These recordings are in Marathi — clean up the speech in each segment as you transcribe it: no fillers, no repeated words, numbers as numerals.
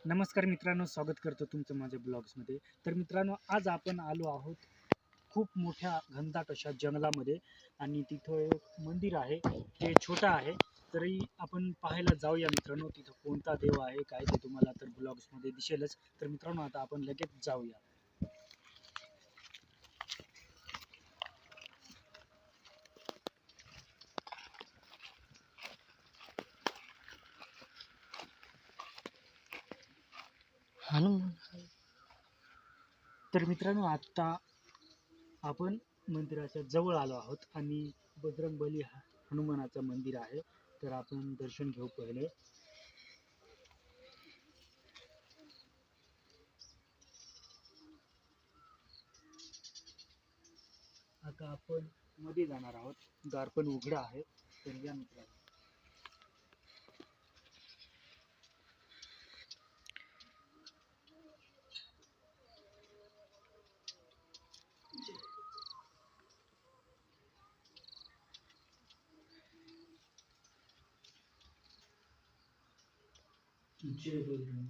नमस्कार मित्रांनो, स्वागत करतो तुमचं माझ्या ब्लॉग्समध्ये. तर मित्रांनो, आज आपण आलो आहोत खूप मोठ्या घनदाट अशा जंगलामध्ये आणि तिथं एक मंदिर आहे. ते छोटं आहे तरी आपण पाहायला जाऊया मित्रांनो. तिथं कोणता देव आहे काय ते तुम्हाला तर ब्लॉग्समध्ये दिसेलच. तर मित्रांनो, आता आपण लगेच जाऊया. तर मित्रांनो, आता आपण मंदिराच्या जवळ आलो आहोत आणि बजरंगबली हनुमानाचं मंदिर आहे. तर आपण दर्शन घेऊ पहिले. आता आपण मध्ये जाणार आहोत. दार पण उघडं आहे. तर या मित्रांनो. जय बजरंग.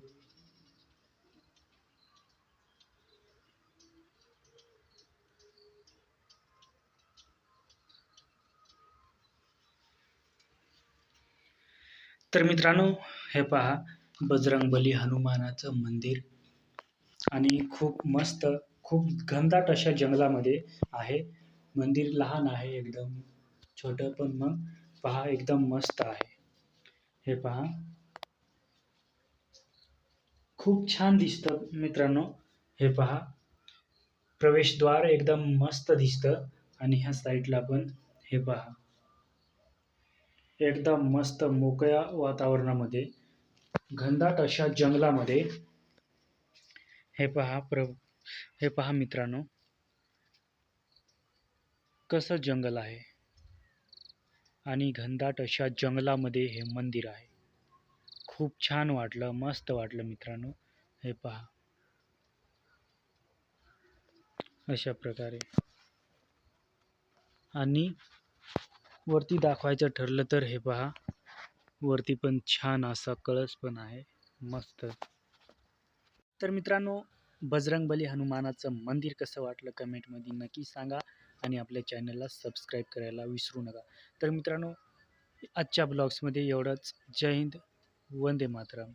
तर मित्रांनो, हे पहा बजरंगबली हनुमानाचं मंदिर आणि खूप मस्त, खूप घनदाट अशा जंगलामध्ये आहे. मंदिर लहान आहे एकदम छोटं, पण मग पहा एकदम मस्त आहे. हे पहा खूप छान दिसतं मित्रांनो. हे पहा प्रवेशद्वार एकदम मस्त दिसतं आणि ह्या साईडला पण हे पहा एकदम मस्त मोकळ्या वातावरणामध्ये घनदाट अशा जंगलामध्ये हे पहा मित्रांनो, कसं जंगल आहे आणि घनदाट अशा जंगलामध्ये हे मंदिर आहे. खूप छान वाटलं, मस्त वाटलं मित्रांनो. हे पहा अशा प्रकारे. आणि वरती दाखवायचं ठरलं तर हे पहा, वरती पण छान असा कळस पण आहे, मस्त. तर मित्रांनो, बजरंगबली हनुमानाचं मंदिर कसं वाटलं कमेंटमध्ये नक्की सांगा आणि आपल्या चॅनलला सबस्क्राईब करायला विसरू नका. तर मित्रांनो, आजच्या ब्लॉग्समध्ये एवढंच. जय हिंद, वंदे मातरम.